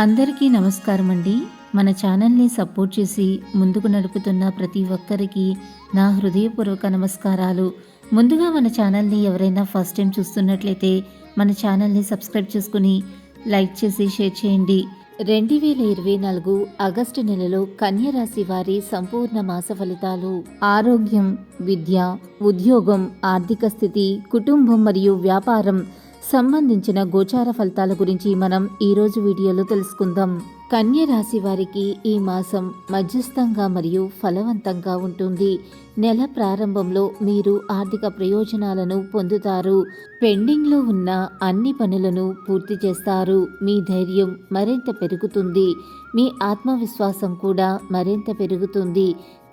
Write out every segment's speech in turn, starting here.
అందరికీ నమస్కారం అండి. మన ఛానల్ని సపోర్ట్ చేసి ముందుకు నడుపుతున్న ప్రతి ఒక్కరికి నా హృదయపూర్వక నమస్కారాలు. ముందుగా మన ఛానల్ని ఎవరైనా ఫస్ట్ టైం చూస్తున్నట్లయితే మన ఛానల్ని సబ్స్క్రైబ్ చేసుకుని లైక్ చేసి షేర్ చేయండి. 2024 ఆగస్టు నెలలో కన్య రాశి వారి సంపూర్ణ మాస ఫలితాలు. ఆరోగ్యం, విద్య, ఉద్యోగం, ఆర్థిక స్థితి, కుటుంబం మరియు వ్యాపారం సంబంధించిన గోచార ఫలితాల గురించి మనం ఈరోజు వీడియోలో తెలుసుకుందాం. కన్య రాశి వారికి ఈ మాసం మధ్యస్థంగా మరియు ఫలవంతంగా ఉంటుంది. నెల ప్రారంభంలో మీరు ఆర్థిక ప్రయోజనాలను పొందుతారు. పెండింగ్లో ఉన్న అన్ని పనులను పూర్తి చేస్తారు. మీ ధైర్యం మరింత పెరుగుతుంది. మీ ఆత్మవిశ్వాసం కూడా మరింత పెరుగుతుంది.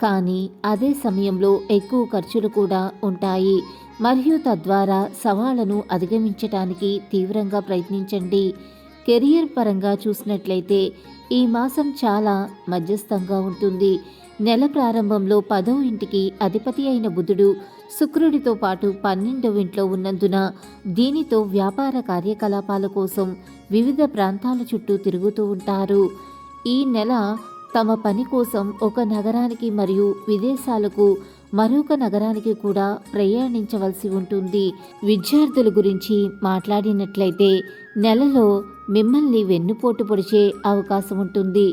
కానీ అదే సమయంలో ఎక్కువ ఖర్చులు కూడా ఉంటాయి మరియు తద్వారా సవాళ్లను అధిగమించటానికి తీవ్రంగా ప్రయత్నించండి. కెరియర్ పరంగా చూసినట్లయితే ఈ మాసం చాలా మధ్యస్థంగా ఉంటుంది. నెల ప్రారంభంలో 10వ ఇంటికి అధిపతి అయిన బుధుడు శుక్రుడితో పాటు 12వ ఇంట్లో ఉన్నందున దీనితో వ్యాపార కార్యకలాపాల కోసం వివిధ ప్రాంతాల చుట్టూ తిరుగుతూ ఉంటారు. ఈ నెల తమ పని కోసం ఒక నగరానికి మరియు విదేశాలకు మరొక నగరానికి కూడా ప్రయాణించవలసి ఉంటుంది. విద్యార్థుల గురించి మాట్లాడినట్లయితే నెలలో మిమ్మల్ని వెన్నుపోటు పొడిచే అవకాశం ఉంటుంది.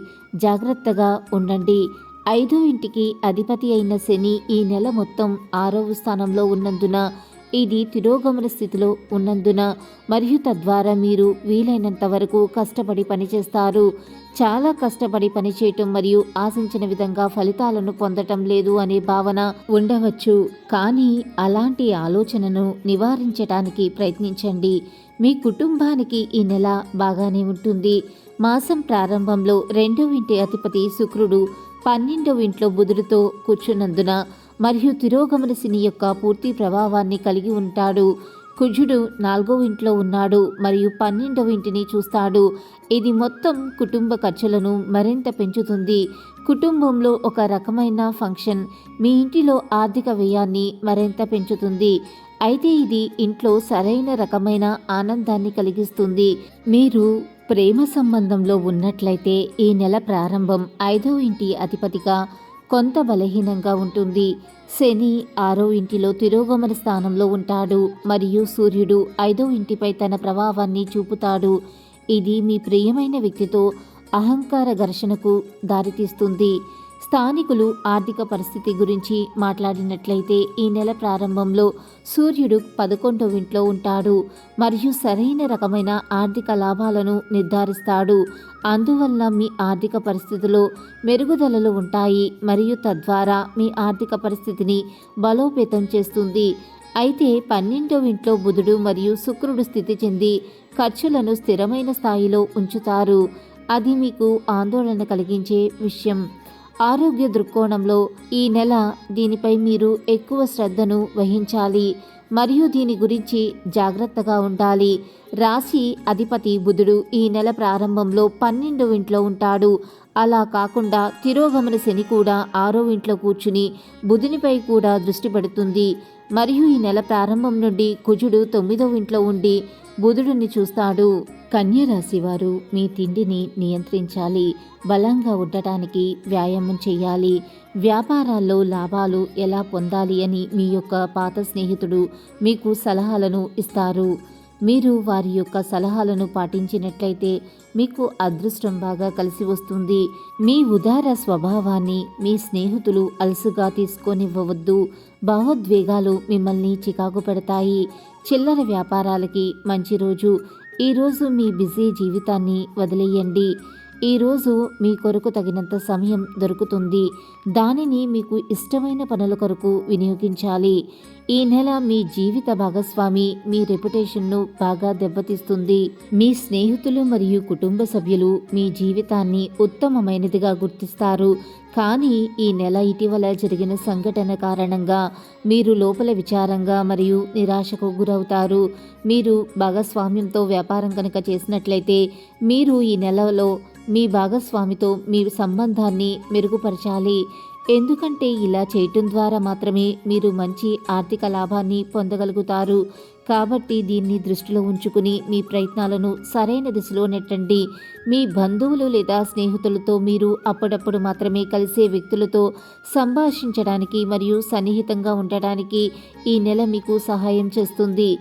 జాగ్రత్తగా ఉండండి. 5వ ఇంటికి అధిపతి అయిన శని ఈ నెల మొత్తం 6వ స్థానంలో ఉన్నందున ఇది తిరోగమన స్థితిలో ఉన్నందున మరియు తద్వారా మీరు వీలైనంత వరకు కష్టపడి పనిచేస్తారు. చాలా కష్టపడి పనిచేయటం మరియు ఆశించిన విధంగా ఫలితాలను పొందటం లేదు అనే భావన ఉండవచ్చు. కానీ అలాంటి ఆలోచనను నివారించడానికి ప్రయత్నించండి. మీ కుటుంబానికి ఈ నెల బాగానే ఉంటుంది. మాసం ప్రారంభంలో 2వ ఇంటి అధిపతి శుక్రుడు 12వ ఇంట్లో బుధుడితో కూర్చున్నందున మరియు తిరోగమన శని యొక్క పూర్తి ప్రభావాన్ని కలిగి ఉంటాడు. కుజుడు 4వ ఇంట్లో ఉన్నాడు మరియు 12వ ఇంటిని చూస్తాడు. ఇది మొత్తం కుటుంబ ఖర్చులను మరింత పెంచుతుంది. కుటుంబంలో ఒక రకమైన ఫంక్షన్ మీ ఇంటిలో ఆర్థిక వ్యయాన్ని మరింత పెంచుతుంది. అయితే ఇది ఇంట్లో సరైన రకమైన ఆనందాన్ని కలిగిస్తుంది. మీరు ప్రేమ సంబంధంలో ఉన్నట్లయితే ఈ నెల ప్రారంభం 5వ ఇంటి అధిపతిగా కొంత బలహీనంగా ఉంటుంది. శని 6వ ఇంటిలో తిరోగమన స్థానంలో ఉంటాడు మరియు సూర్యుడు 5వ ఇంటిపై తన ప్రభావాన్ని చూపుతాడు. ఇది మీ ప్రియమైన వ్యక్తితో అహంకార ఘర్షణకు దారితీస్తుంది. స్థానికులు ఆర్థిక పరిస్థితి గురించి మాట్లాడినట్లయితే ఈ నెల ప్రారంభంలో సూర్యుడు 11వ ఇంట్లో ఉంటాడు మరియు సరైన రకమైన ఆర్థిక లాభాలను నిర్ధారిస్తాడు. అందువల్ల మీ ఆర్థిక పరిస్థితిలో మెరుగుదలలు ఉంటాయి మరియు తద్వారా మీ ఆర్థిక పరిస్థితిని బలోపేతం చేస్తుంది. అయితే 12వ ఇంట్లో బుధుడు మరియు శుక్రుడు స్థితి చెంది ఖర్చులను స్థిరమైన స్థాయిలో ఉంచుతారు. అది మీకు ఆందోళన కలిగించే విషయం. ఆరోగ్య దృక్కోణంలో ఈ నెల దీనిపై మీరు ఎక్కువ శ్రద్ధను వహించాలి మరియు దీని గురించి జాగ్రత్తగా ఉండాలి. రాశి అధిపతి బుధుడు ఈ నెల ప్రారంభంలో 12వ ఇంట్లో ఉంటాడు. అలా కాకుండా తిరోగమన శని కూడా 6వ ఇంట్లో కూర్చుని బుధునిపై కూడా దృష్టి పెడుతుంది మరియు ఈ నెల ప్రారంభం నుండి కుజుడు 9వ ఇంట్లో ఉండి బుధుడిని చూస్తాడు. కన్య రాశి వారు మీ తిండిని నియంత్రించాలి. బలంగా ఉండటానికి వ్యాయామం చేయాలి. వ్యాపారాల్లో లాభాలు ఎలా పొందాలి అని మీ యొక్క పాత స్నేహితుడు మీకు సలహాలను ఇస్తారు. మీరు వారి యొక్క సలహాలను పాటించినట్లయితే మీకు అదృష్టం బాగా కలిసి వస్తుంది. మీ ఉదార స్వభావాన్ని మీ స్నేహితులు అలసుగా తీసుకొనివ్వవద్దు. భావోద్వేగాలు మిమ్మల్ని చికాకు పెడతాయి. చిల్లర వ్యాపారాలకి మంచి రోజు. ఈరోజు మీ బిజీ జీవితాన్ని వదిలేయండి. ఈరోజు మీ కొరకు తగినంత సమయం దొరుకుతుంది. దానిని మీకు ఇష్టమైన పనుల కొరకు వినియోగించాలి. ఈ నెల మీ జీవిత భాగస్వామి మీ రెప్యుటేషన్ను బాగా దెబ్బతీస్తుంది. మీ స్నేహితులు మరియు కుటుంబ సభ్యులు మీ జీవితాన్ని ఉత్తమమైనదిగా గుర్తిస్తారు. కానీ ఈ నెల ఇటీవల జరిగిన సంఘటన కారణంగా మీరు లోపల విచారంగా మరియు నిరాశకు గురవుతారు. మీరు భాగస్వామ్యంతో వ్యాపారం కనుక చేసినట్లయితే మీరు ఈ నెలలో మీ భాగస్వామితో మీ సంబంధాన్ని మెరుగుపరచాలి. ఎందుకంటే ఇలా చేయటం ద్వారా మాత్రమే మీరు మంచి ఆర్థిక లాభాన్ని పొందగలుగుతారు. కాబట్టి దీన్ని దృష్టిలో ఉంచుకుని మీ ప్రయత్నాలను సరైన దిశలో నెట్టండి. మీ బంధువులు లేదా స్నేహితులతో మీరు అప్పుడప్పుడు మాత్రమే కలిసే వ్యక్తులతో సంభాషించడానికి మరియు సన్నిహితంగా ఉండడానికి ఈ నెల మీకు సహాయం చేస్తుంది.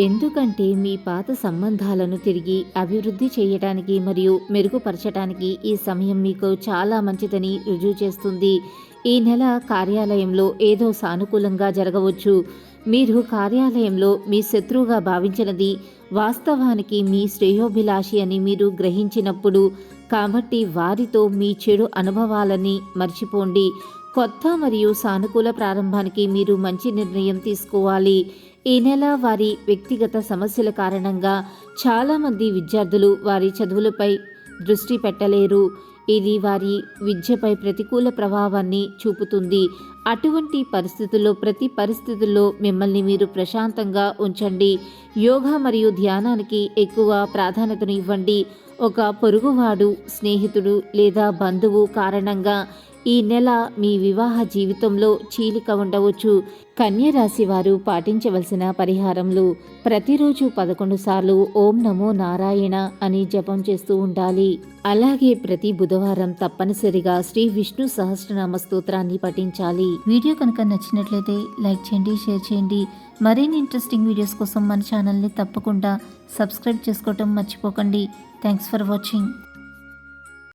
ఎందుకంటే మీ పాత సంబంధాలను తిరిగి అభివృద్ధి చేయడానికి మరియు మెరుగుపరచడానికి ఈ సమయం మీకు చాలా మంచిదని రుజువు చేస్తుంది. ఈ నెల కార్యాలయంలో ఏదో సానుకూలంగా జరగవచ్చు. మీరు కార్యాలయంలో మీ శత్రువుగా భావించినది వాస్తవానికి మీ శ్రేయోభిలాషి అని మీరు గ్రహించినప్పుడు, కాబట్టి వారితో మీ చెడు అనుభవాలని మర్చిపోండి. కొత్త మరియు సానుకూల ప్రారంభానికి మీరు మంచి నిర్ణయం తీసుకోవాలి. ఈ నెల వారి వ్యక్తిగత సమస్యల కారణంగా చాలామంది విద్యార్థులు వారి చదువులపై దృష్టి పెట్టలేరు. ఇది వారి విద్యపై ప్రతికూల ప్రభావాన్ని చూపుతుంది. అటువంటి పరిస్థితుల్లో ప్రతి పరిస్థితుల్లో మిమ్మల్ని మీరు ప్రశాంతంగా ఉంచండి. యోగా మరియు ధ్యానానికి ఎక్కువ ప్రాధాన్యతను ఇవ్వండి. ఒక పొరుగువాడు, స్నేహితుడు లేదా బంధువు కారణంగా ఈ నెల మీ వివాహ జీవితంలో చీలిక ఉండవచ్చు. కన్య రాశి వారు పాటించవలసిన పరిహారములు: ప్రతిరోజు 11 సార్లు ఓం నమో నారాయణ అని జపం చేస్తూ ఉండాలి. అలాగే ప్రతి బుధవారం తప్పనిసరిగా శ్రీ విష్ణు సహస్రనామ స్తోత్రాన్ని పఠించాలి. వీడియో కనుక నచ్చినట్లయితే లైక్ చేయండి, షేర్ చేయండి. మరిన్ని ఇంట్రెస్టింగ్ వీడియోస్ కోసం మన ఛానల్ని తప్పకుండా సబ్స్క్రైబ్ చేసుకోవటం మర్చిపోకండి. Thanks for watching.